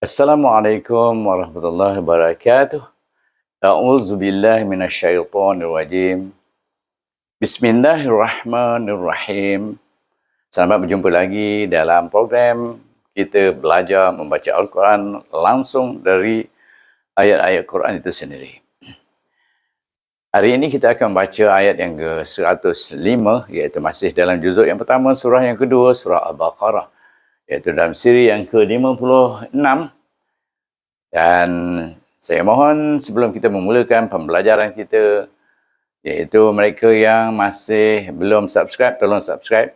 Assalamualaikum warahmatullahi wabarakatuh. A'udzu billahi minasyaitonir rajim. Bismillahirrahmanirrahim. Selamat berjumpa lagi dalam program kita belajar membaca Al-Quran langsung dari ayat-ayat Quran itu sendiri. Hari ini kita akan baca ayat yang ke-105, iaitu masih dalam juzuk yang pertama, surah yang kedua, surah Al-Baqarah, iaitu dalam siri yang ke-56. Dan saya mohon sebelum kita memulakan pembelajaran kita, iaitu mereka yang masih belum subscribe, tolong subscribe,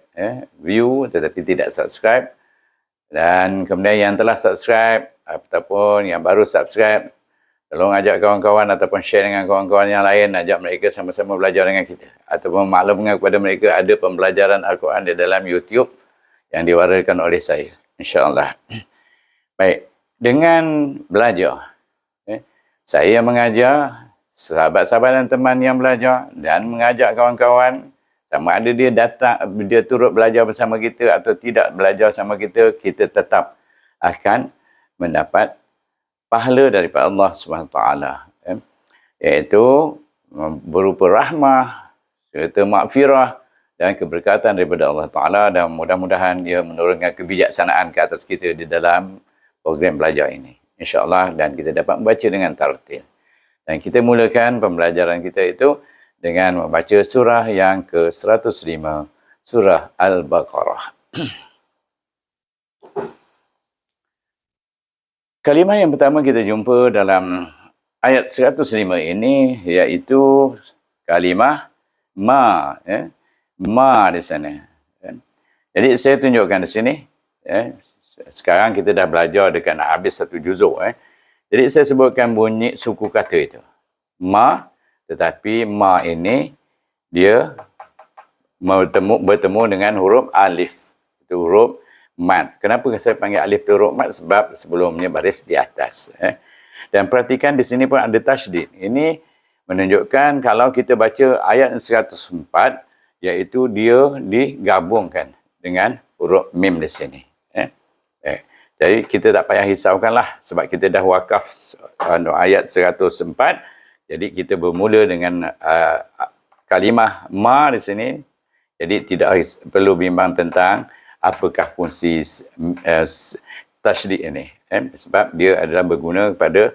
view tetapi tidak subscribe. Dan kemudian yang telah subscribe ataupun yang baru subscribe, tolong ajak kawan-kawan ataupun share dengan kawan-kawan yang lain, ajak mereka sama-sama belajar dengan kita. Ataupun maklumkan kepada mereka ada pembelajaran Al-Quran di dalam YouTube yang diwariskan oleh saya, insya-Allah. Baik, dengan belajar, saya mengajar, sahabat-sahabat dan teman yang belajar, dan mengajak kawan-kawan, sama ada dia datang, dia turut belajar bersama kita atau tidak belajar bersama kita, kita tetap akan mendapat pahala daripada Allah SWT, iaitu berupa rahmah, serta maghfirah dan keberkatan daripada Allah Ta'ala, dan mudah-mudahan dia menurunkan kebijaksanaan ke atas kita di dalam program belajar ini, insya-Allah, dan kita dapat membaca dengan tartil. Dan kita mulakan pembelajaran kita itu dengan membaca surah yang ke-105, surah Al-Baqarah. Kalimah yang pertama kita jumpa dalam ayat 105 ini iaitu kalimah ma, ma di sana. Jadi saya tunjukkan di sini. Sekarang kita dah belajar dekat nak habis satu juzuk. Jadi saya sebutkan bunyi suku kata itu. Ma, tetapi ma ini dia bertemu dengan huruf alif. Itu huruf mad. Kenapa saya panggil alif itu huruf mad? Sebab sebelumnya baris di atas. Dan perhatikan di sini pun ada tasydid. Ini menunjukkan kalau kita baca ayat 104, iaitu dia digabungkan dengan huruf mim di sini. Jadi kita tak payah risaukanlah sebab kita dah wakaf ayat 104. Jadi kita bermula dengan kalimah ma di sini. Jadi tidak perlu bimbang tentang apakah fungsi tasydid ini. Sebab dia adalah berguna pada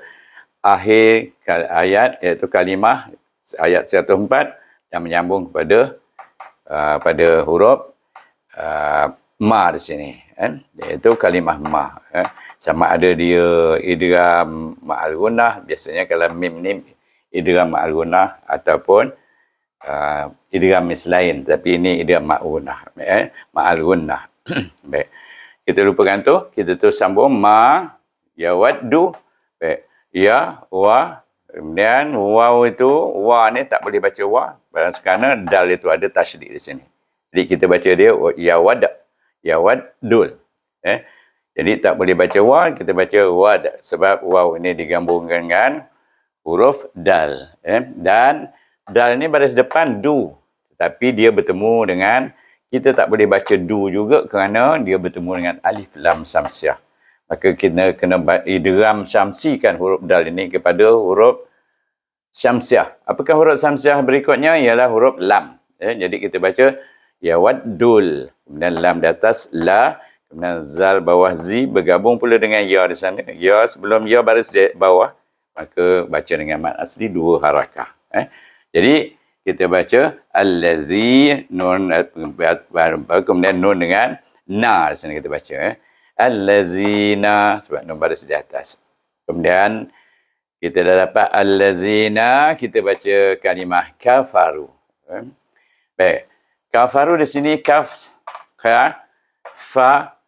akhir ayat, iaitu kalimah ayat 104 yang menyambung kepada pada huruf ma di sini. Iaitu kalimah ma. Sama ada dia idgham ma'al gunnah, biasanya kalau mim ni idgham ma'al gunnah ataupun idgham mislain, tapi ini idgham ma'al gunnah. Baik. Kita lupakan tu, kita terus sambung ma yawaddu. Baik. Ya wa, kemudian waw itu, wa ni tak boleh baca wa, kerana dal itu ada tasydid di sini. Jadi kita baca dia yawaddul. Jadi tak boleh baca wa, kita baca wad, sebab waw ini digabungkan dengan huruf dal. Dan dal ini baris depan du, tetapi dia bertemu dengan, kita tak boleh baca du juga kerana dia bertemu dengan alif lam samsiah. Maka kita kena idgham syamsikan huruf dal ini kepada huruf syamsiah. Apakah huruf syamsiah berikutnya? Ialah huruf lam. Jadi kita baca yawaddul, kemudian lam di atas la, kemudian zal bawah zi, bergabung pula dengan ya di sana. Ya sebelum ya baris di bawah, maka baca dengan mad asli dua harakah. Jadi kita baca allazi, nun, kemudian nun dengan na di sana kita baca. Allazina, sebab nun baris di atas. Kemudian kita dah dapat allazina, kita baca kalimah kafaru. Baik. Kafaru di sini kaf, fa,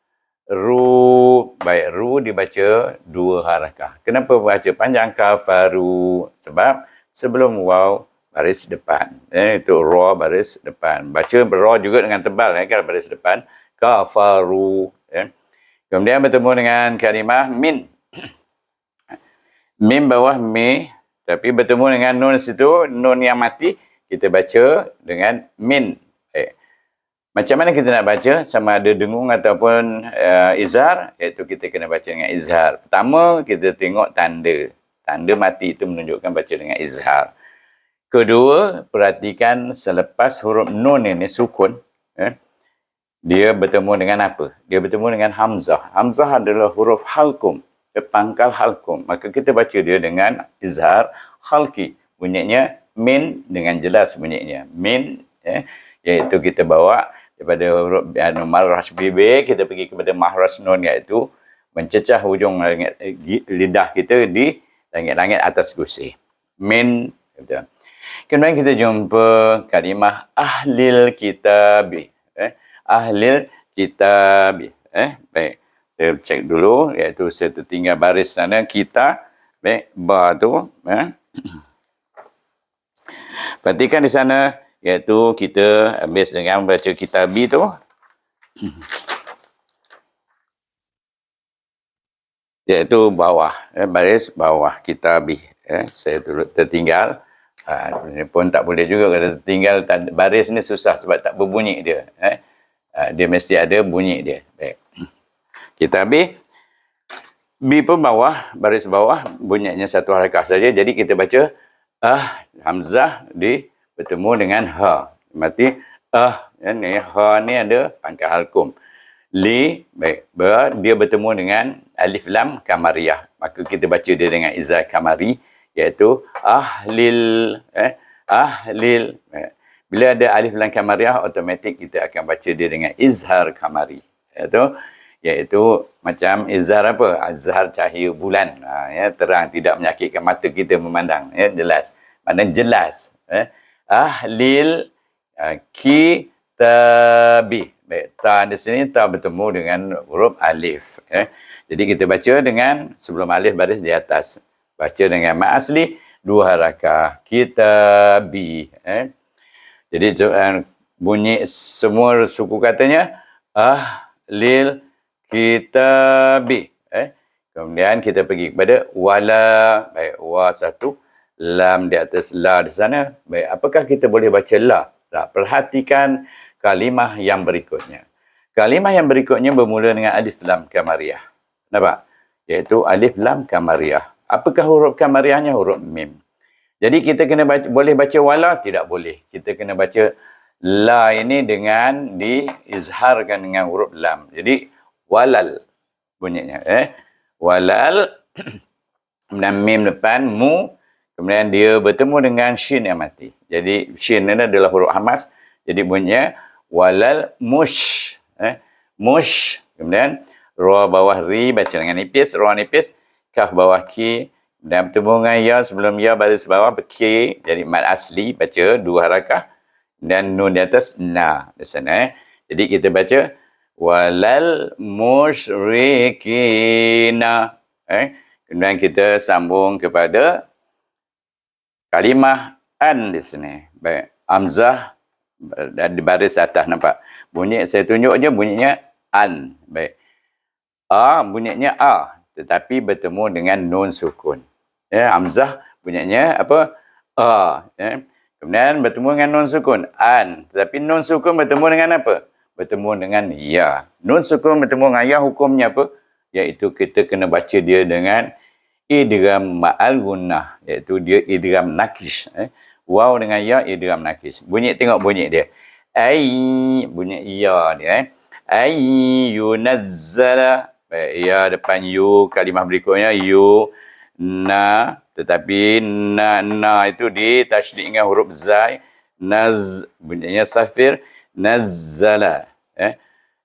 ru. Baik, ru dibaca dua harakah. Kenapa baca panjang kafaru? Sebab sebelum waw baris depan. Itu ra baris depan. Baca ra juga dengan tebal kalau baris depan. Kafaru. Kemudian bertemu dengan kalimah min. Mim bawah mi, tapi bertemu dengan nun situ, nun yang mati, kita baca dengan min. Macam mana kita nak baca, sama ada dengung ataupun izhar, iaitu kita kena baca dengan izhar. Pertama, kita tengok tanda. Tanda mati itu menunjukkan baca dengan izhar. Kedua, perhatikan selepas huruf nun ini sukun, dia bertemu dengan apa? Dia bertemu dengan hamzah. Hamzah adalah huruf halkum, pangkal halkum. Maka kita baca dia dengan izhar halki. Bunyinya min dengan jelas bunyinya. Min, iaitu kita bawa daripada huruf marras bibir, kita pergi kepada mahras nun, iaitu mencecah hujung lidah kita di langit-langit atas gusi. Min. Kemudian kita jumpa kalimah ahlil kitabi. Ahlil kitabi. Baik. Saya cek dulu, iaitu saya tertinggal baris sana. Kita, baik, ba tu. Perhatikan di sana, iaitu kita habis dengan baca kitabi tu. Iaitu bawah, baris bawah kitabi. Saya tertinggal. Ini pun tak boleh juga kalau tertinggal baris ni susah sebab tak berbunyi dia. Dia mesti ada bunyi dia. Baik. Kitabi. B pun bawah, baris bawah, bunyinya satu harakat saja. Jadi kita baca hamzah bertemu dengan ha. Berarti ni ha ni ada pangkal halkum. Li, baik, dia bertemu dengan alif lam kamariyah. Maka kita baca dia dengan izhar kamari, iaitu ahlil. Ahlil. Bila ada alif lam kamariyah, automatik kita akan baca dia dengan izhar kamari. Iaitu macam izhar apa? Izhar cahaya bulan. Terang, tidak menyakitkan mata kita memandang. Jelas. Maknanya jelas. Ahlil kitabi. Baik, ta di sini ta bertemu dengan huruf alif. Jadi kita baca dengan sebelum alif baris di atas. Baca dengan mat asli, dua harakah. Kitabi. Jadi bunyi semua suku katanya ahlil kitabi. Kemudian kita pergi kepada wala. Baik, wa satu, lam di atas la di sana. Baik, apakah kita boleh baca la? Perhatikan kalimah yang berikutnya. Kalimah yang berikutnya bermula dengan alif lam kamariyah. Nampak? Iaitu alif lam kamariyah. Apakah huruf kamariyahnya? Huruf mim. Jadi kita kena baca, boleh baca wala? Tidak boleh. Kita kena baca la ini dengan diizharkan dengan huruf lam. Jadi walal bunyinya. Walal. Kemudian mim depan, mu. Kemudian dia bertemu dengan shin yang mati. Jadi shin ini adalah huruf hamas. Jadi bunyinya walal mush. Mush. Kemudian ra bawah ri baca dengan nipis, ra nipis, kaf bawah ki, dan bertemu dengan ya sebelum ya baris bawah ki, jadi mad asli baca dua harakah, dan nun di atas na di sana. Jadi kita baca walal musyrikina. Kemudian kita sambung kepada kalimah an di sini. Baik, hamzah di baris atas, nampak? Bunyi saya tunjuk je bunyinya an. Baik. Bunyinya tetapi bertemu dengan nun sukun. Hamzah bunyinya apa? Kemudian bertemu dengan nun sukun an, tetapi nun sukun bertemu dengan apa? Bertemu dengan ya. Nun sukun bertemu dengan ya, hukumnya apa? Iaitu kita kena baca dia dengan idgham ma'al gunnah, iaitu dia idgham nakis. Waw dengan ya idgham nakis. Bunyi, tengok bunyi dia. Ai, bunyi ya dia. Ai yunazzala. Ya depan yu, kalimah berikutnya yu na, tetapi na itu ditasydid dengan huruf zai. Naz, bunyinya safir. Nazzala.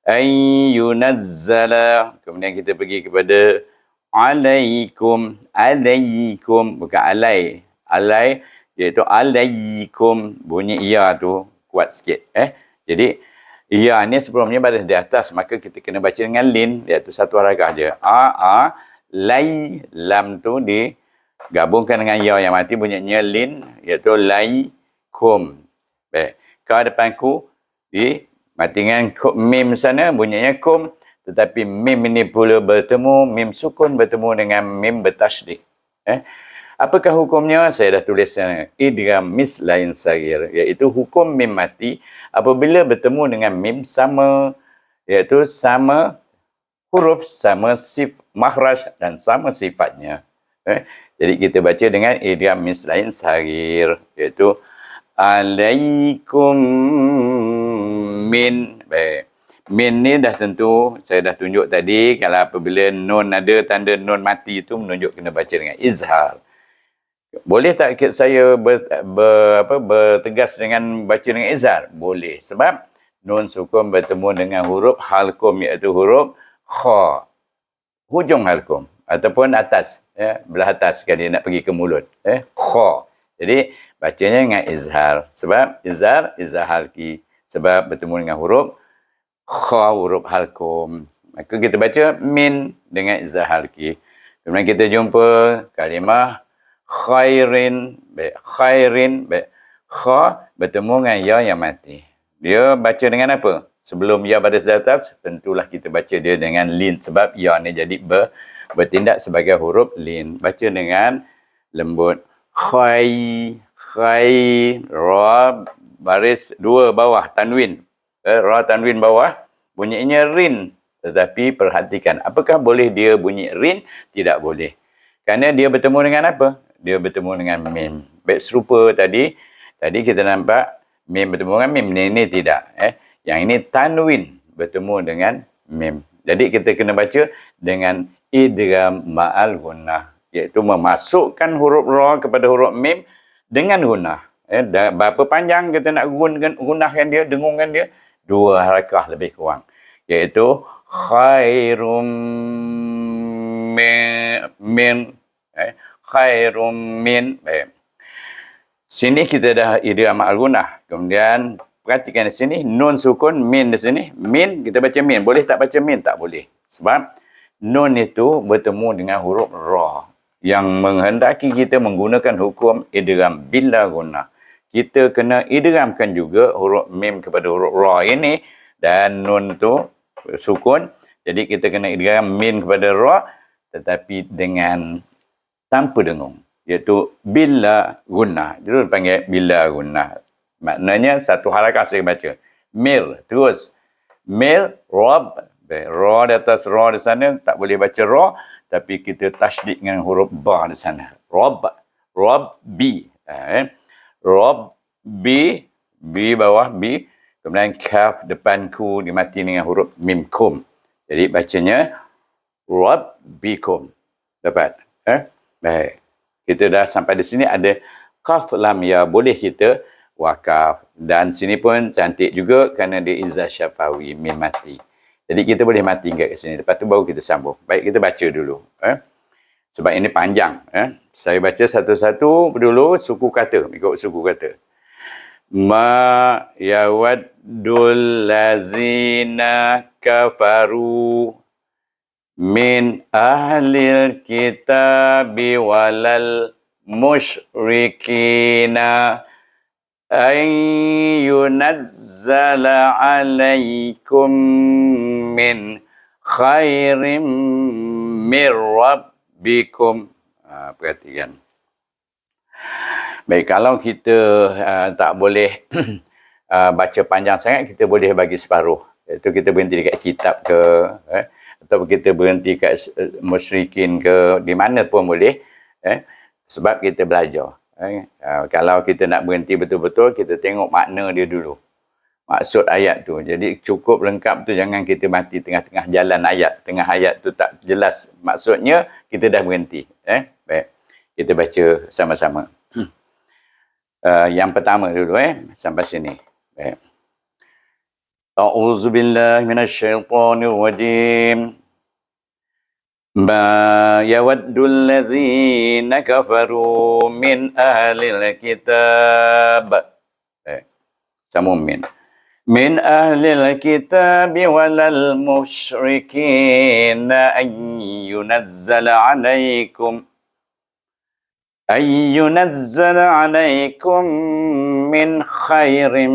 Ai yunazzala. Kemudian kita pergi kepada alaikum. Alaikum, bukan alai. Alai, iaitu alaikum. Bunyi ya tu kuat sikit. Jadi ya ni sebelumnya baris di atas, maka kita kena baca dengan lin, iaitu satu harakah je. Lai, lam tu digabungkan dengan ya yang mati, bunyinya lin, iaitu laikum. Baik, ka depan ku mati dengan mim sana, bunyinya kum, tetapi mim ini pula bertemu, mim sukun bertemu dengan mim bertasydid. Apakah hukumnya? Saya dah tulis idgham mislain saghir, iaitu hukum mim mati apabila bertemu dengan mim sama, iaitu sama huruf, sama makhraj dan sama sifatnya. Jadi kita baca dengan idgham mislain saghir, iaitu alaikum min. Baik. Min ni dah tentu saya dah tunjuk tadi, kalau apabila nun ada tanda nun mati itu menunjuk kena baca dengan izhar. Boleh tak saya bertegas dengan baca dengan izhar? Boleh, sebab nun sukun bertemu dengan huruf halqum, iaitu huruf kha, hujung halqum ataupun atas, belah atas sekali nak pergi ke mulut, kha. Jadi bacanya dengan izhar, sebab izhar halqi, sebab bertemu dengan huruf kha, huruf halqum. Maka kita baca min dengan izhar halqi. Kemudian kita jumpa kalimah khairin, khairin, kha bertemu dengan ya yang mati. Dia baca dengan apa? Sebelum ya baris di atas, tentulah kita baca dia dengan lin, sebab ya ni jadi bertindak sebagai huruf lin. Baca dengan lembut. Khai, ra baris 2 bawah tanwin. Ra tanwin bawah, bunyinya rin. Tetapi perhatikan, apakah boleh dia bunyi rin? Tidak boleh. Kerana dia bertemu dengan apa? Dia bertemu dengan mim. Baik serupa tadi kita nampak mim bertemu dengan mim. Ini tidak. Yang ini tanwin bertemu dengan mim. Jadi kita kena baca dengan idgham ma'al gunnah, iaitu memasukkan huruf ra kepada huruf mim dengan gunnah. Berapa panjang kita nak gunnahkan dia, dengungkan dia? 2 harakah lebih kurang, iaitu khairum min, khairum min. Baik. Sini kita dah idgham ma'al gunnah. Kemudian perhatikan di sini nun sukun min di sini. Min kita baca min. Boleh tak baca min? Tak boleh. Sebab nun itu bertemu dengan huruf ra yang menghendaki kita menggunakan hukum idgham bila gunnah. Kita kena idghamkan juga huruf mim kepada huruf ra ini, dan nun tu sukun. Jadi kita kena idgham min kepada ra tetapi dengan tanpa dengung, iaitu bila gunnah. Itu dipanggil bila gunnah. Maknanya satu harakah saya baca. Mir, terus. Mir, rob. Ra di atas ra di sana, tak boleh baca ra, tapi kita tasydid dengan huruf ba di sana. Rob, bi. Rob, bi bawah, bi. Kemudian kaf depan ku dimati dengan huruf mim kum. Jadi bacanya rob bikum. Dapat? Baik. Kita dah sampai di sini, ada qaf lam ya, boleh kita wakaf. Dan sini pun cantik juga kerana dia izzah syafawi, mim mati. Jadi kita boleh mati hingga ke sini. Lepas tu baru kita sambung. Baik, kita baca dulu. Sebab ini panjang. Saya baca satu-satu dulu suku kata. Ikut suku kata. Ma yawaddul lazina kafaru min ahlil kitabi walal musyrikina ay yunazzala alaikum min khairim mir rabbikum. Perhatikan. Baik, kalau kita tak boleh baca panjang sangat, kita boleh bagi separuh. Iaitu kita berhenti dekat kitab ke, atau kita berhenti kat musyrikin ke, di mana pun boleh. Sebab kita belajar. Kalau kita nak berhenti betul-betul, kita tengok makna dia dulu. Maksud ayat tu. Jadi cukup lengkap tu, jangan kita mati tengah-tengah jalan ayat. Tengah ayat tu tak jelas maksudnya, kita dah berhenti. Baik. Kita baca sama-sama. Yang pertama dulu, sampai sini. Baik. A'udzubillahi minasyaitonir rajim. Ma yawaddul ladzina kafaru min ahlil kitab. Sambung min. Min ahlil kitab walal musyrikin an yunazzala alaikum min khairim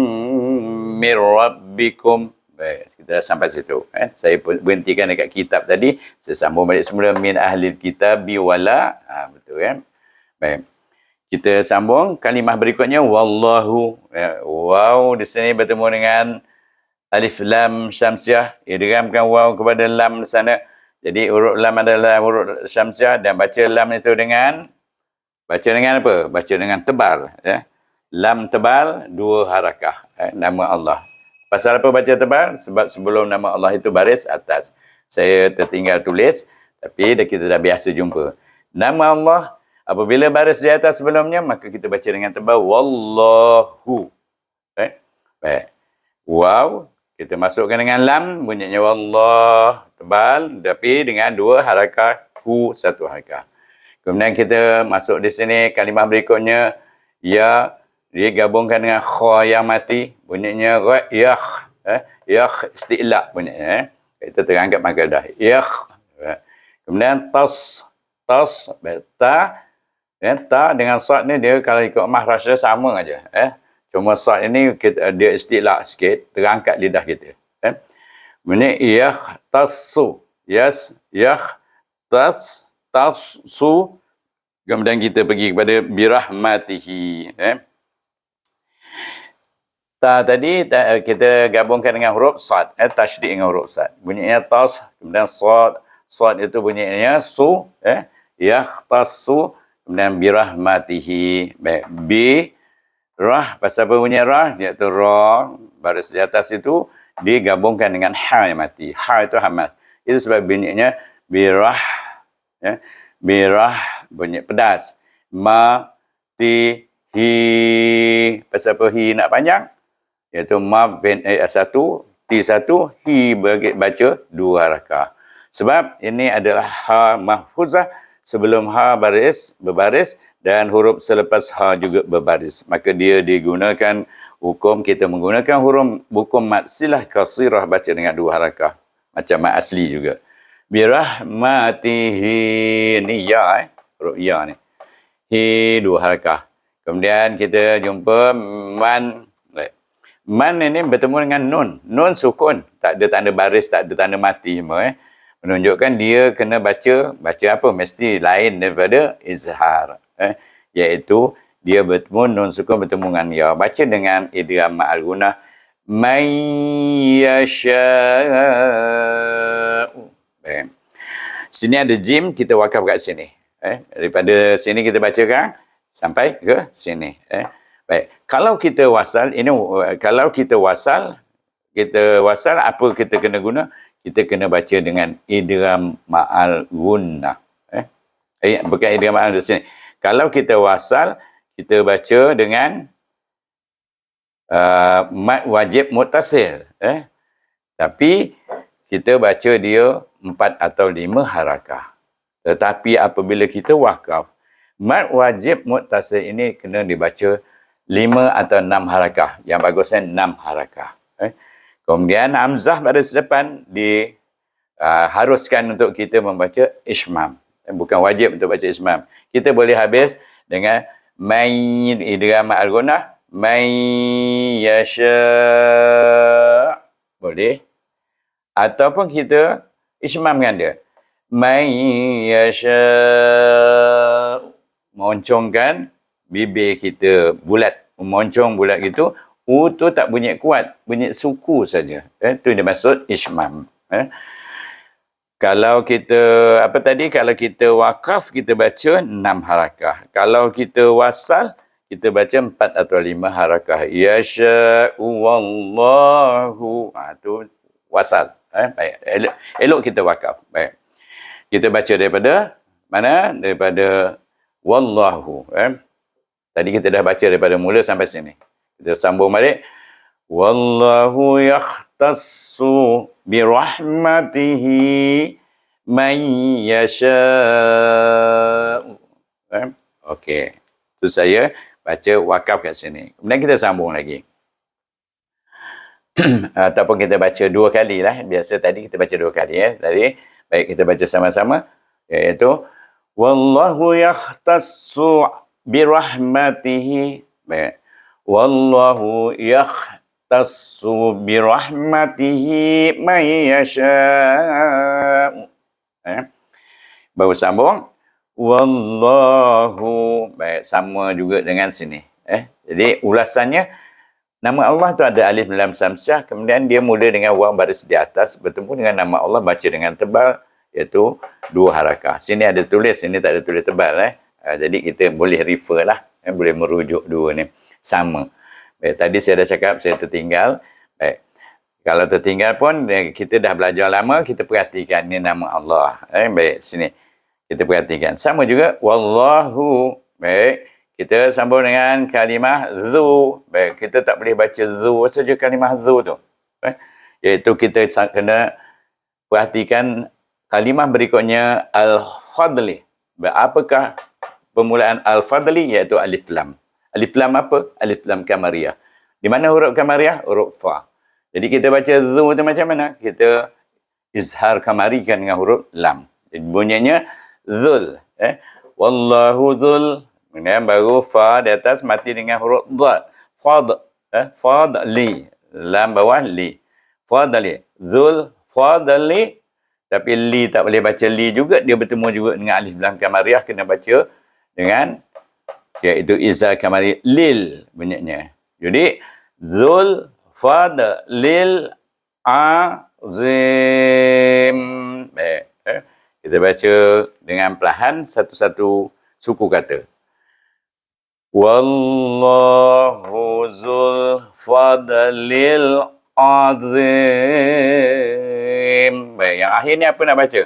mir rabbikum. Baik, kita sampai situ. Saya berhentikan dekat kitab tadi. Saya sambung balik semula. Min ahlil kitabi wala. Betul kan? Baik. Kita sambung kalimah berikutnya wallahu. Waw di sini bertemu dengan alif lam syamsiah. Idghamkan waw kepada lam di sana. Jadi huruf lam adalah huruf syamsiah dan baca lam itu dengan apa? Baca dengan tebal, ya. Lam tebal dua harakah, nama Allah. Pasal apa baca tebal? Sebab sebelum nama Allah itu baris atas. Saya tertinggal tulis, tapi kita dah biasa jumpa. Nama Allah apabila baris di atas sebelumnya, maka kita baca dengan tebal wallahu. Baik. Waw kita masukkan dengan lam, bunyinya wallah tebal, tapi dengan dua harakah, hu satu harakah. Kemudian kita masuk di sini kalimah berikutnya ya, dia gabungkan dengan kha yang mati, bunyinya yakh, yakh isti'la bunyinya. Kita terangkat maka dah yakh. Kemudian tas ta, ta dengan sad ni dia kalau ikut mahraj dia sama aja, cuma sad ini dia isti'la sikit, terangkat lidah kita. Bunyi yakh tasu, yes yakh tasu. Kemudian kita pergi kepada birahmatihi. Ta tadi kita gabungkan dengan huruf sad, tasydid dengan huruf sad. Bunyinya tas, kemudian sad. Sad itu bunyinya su, yakhtassu, kemudian birahmatihi. Baik, bi rah, pasal apa bunyi rah? Iaitu ra, baris di atas itu digabungkan dengan ha yang mati. Ha itu hamad. Itu sebab bunyinya birah, birah bunyi pedas. Ma ti hi, pasal apa hi nak panjang? Iaitu ma bin satu, ti satu, hi baca dua harakah. Sebab ini adalah ha mahfuzah, sebelum ha berbaris dan huruf selepas ha juga berbaris. Maka dia digunakan hukum, kita menggunakan hukum mad silah qasirah, baca dengan dua harakah. Macam mad asli juga. Birahmatihi, ni ya, huruf ya ni. Hi dua harakah. Kemudian kita jumpa man. Man ini bertemu dengan nun. Nun sukun. Tak ada tanda baris, tak ada tanda mati semua. Menunjukkan dia kena baca apa? Mesti lain daripada izhar. Iaitu dia bertemu, nun sukun bertemu dengan ya. Baca dengan idgham ma'al gunah. Man yasha'u. Sini ada jim, kita wakaf kat sini. Daripada sini kita bacakan sampai ke sini. Baik. Kalau kita wasal, kalau kita wasal apa kita kena guna? Kita kena baca dengan idgham ma'al gunnah. Bukan idgham ma'al di sini. Kalau kita wasal, kita baca dengan mad wajib muttasil. Tapi kita baca dia 4 atau 5 harakah. Tetapi apabila kita wakaf, mad wajib muttasil ini kena dibaca 5 atau 6 harakah. Yang bagusnya 6 harakah. Kemudian hamzah pada depan diharuskan untuk kita membaca ismam. Bukan wajib untuk baca ismam. Kita boleh habis dengan may idgham ma'al gunah, may yasha'. Boleh. Ataupun kita ismam dengan dia. May yasha'. Moncongkan bibir kita bulat. Memoncong bulat gitu. U tu tak bunyi kuat, bunyi suku saja. Itu dia maksud ismam. Kalau kita kalau kita wakaf, kita baca 6 harakah. Kalau kita wasal, kita baca 4 atau 5 harakah. Yasha'u wallahu. Itu wasal. Baik. Elok kita wakaf. Baik. Kita baca daripada mana? Daripada wallahu. Tadi kita dah baca daripada mula sampai sini. Kita sambung balik. Wallahu yakhtassu birahmatihi man yasha'u. Okey. Itu saya baca wakaf kat sini. Kemudian kita sambung lagi. Ataupun kita baca 2 kali lah. Biasa tadi kita baca 2 kali. Tadi, baik kita baca sama-sama. Iaitu, wallahu yakhtassu birahmatihi. Baik. Wallahu yakhtassu birahmatihi man yasha'u. Baru sambung. wallahu. Baik, sama juga dengan sini. Jadi ulasannya, nama Allah tu ada alif lam samsiah, kemudian dia mula dengan waw baris di atas, bertemu dengan nama Allah baca dengan tebal, iaitu 2 harakah. Sini ada tulis, sini tak ada tulis tebal. Jadi kita boleh refer lah, boleh merujuk dua ni. Sama. Baik, tadi saya dah cakap, saya tertinggal. Baik. Kalau tertinggal pun, kita dah belajar lama, kita perhatikan ni nama Allah. Baik, sini. Kita perhatikan. Sama juga, wallahu. Baik. Kita sambung dengan kalimah zu. Baik, kita tak boleh baca zu saja kalimah zu tu. Iaitu kita kena perhatikan kalimah berikutnya al-fadli. Apakah permulaan al-fadli? Iaitu alif lam. Alif lam apa? Alif lam kamariyah. Di mana huruf kamariyah? Huruf fa. Jadi kita baca zu tu macam mana? Kita izhar kamarikan dengan huruf lam. Jadi bunyinya zul. Wallahu zul. Kemudian baru fa di atas mati dengan huruf dha. Fad. Fadli. Lam bawah li. Fadli. Zul fadli. Tapi li tak boleh baca li juga. Dia bertemu juga dengan alif lam kamariyah. Kena baca dengan iaitu izhar kamari lil bunyinya. Jadi zul fadlil azim. Baik. Kita baca dengan perlahan satu-satu suku kata. Wallahu zul fadlil azim. Baik, yang akhir ni apa nak baca?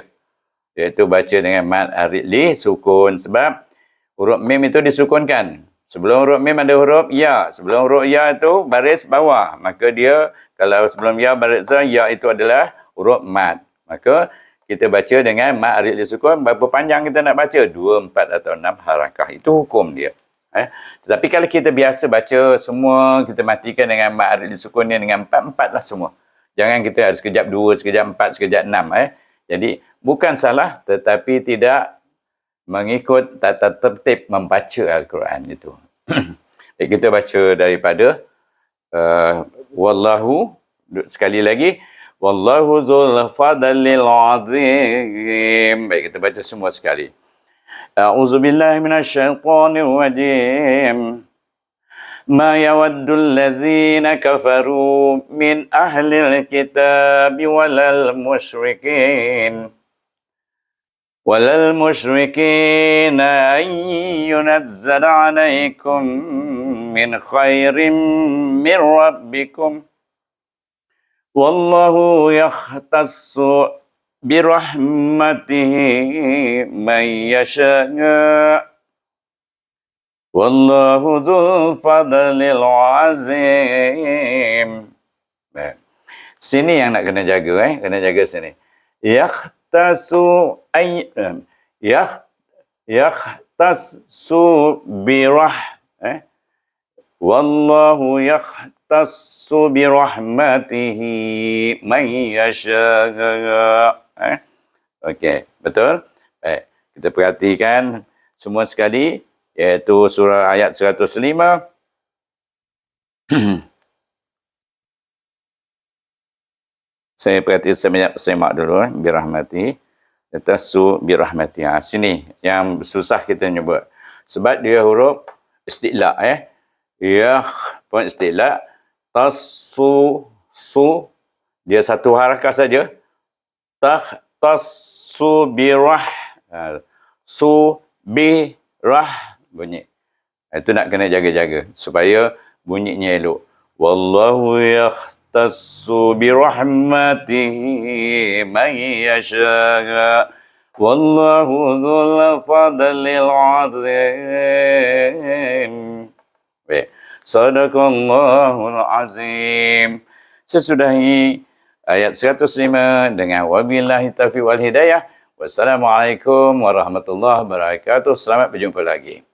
Iaitu baca dengan mad arid li sukun, sebab huruf mim itu disukunkan. Sebelum huruf mim ada huruf ya. Sebelum huruf ya itu baris bawah. Maka dia, kalau sebelum ya baris ya itu adalah huruf mad. Maka kita baca dengan mad arid li sukun. Berapa panjang kita nak baca? 2, 4 atau 6 harakah. Itu hukum dia. Tetapi kalau kita biasa baca semua, kita matikan dengan mad arid li sukun ni dengan 4 lah semua. Jangan kita ada sekejap 2, sekejap 4, sekejap 6. Jadi bukan salah, tetapi tidak mengikut tata tertib membaca Al-Quran itu. Kita baca daripada wallahu, sekali lagi, wallahu dzul fadlil azim. Baik, kita baca semua sekali. A'udzubillahi minasyaitonir rajim. Ma yawaddul ladzina kafaru min ahlil kitabi walal musyrikin أن ينزل عليكم من خير من ربكم والله يختص برحمته من يشاء والله ذو الفضل العظيم. Sini yang nak kena jaga, kena jaga sini. Yakhtasu wallahu yakhtassu birahmatihi man yasha. Okey, betul? Baik, kita perhatikan semua sekali, iaitu surah ayat 105. Saya semak dulu, birahmati. Yakhtassu birahmati. Sini yang susah kita nyebut. Sebab dia huruf isti'la. Pun isti'la. Tassu, su. Dia satu harakah saja. Tassu birah. Su birah bunyi. Itu nak kena jaga-jaga supaya bunyinya elok. Wallahu yakhtassu birahmatihi man yasha. Wallahu dzul fadlil azim. Baik. Sadaqallahul azim. Sesudahi ayat 105 dengan wabillahi taufiq wal hidayah. Wassalamualaikum warahmatullahi wabarakatuh. Selamat berjumpa lagi.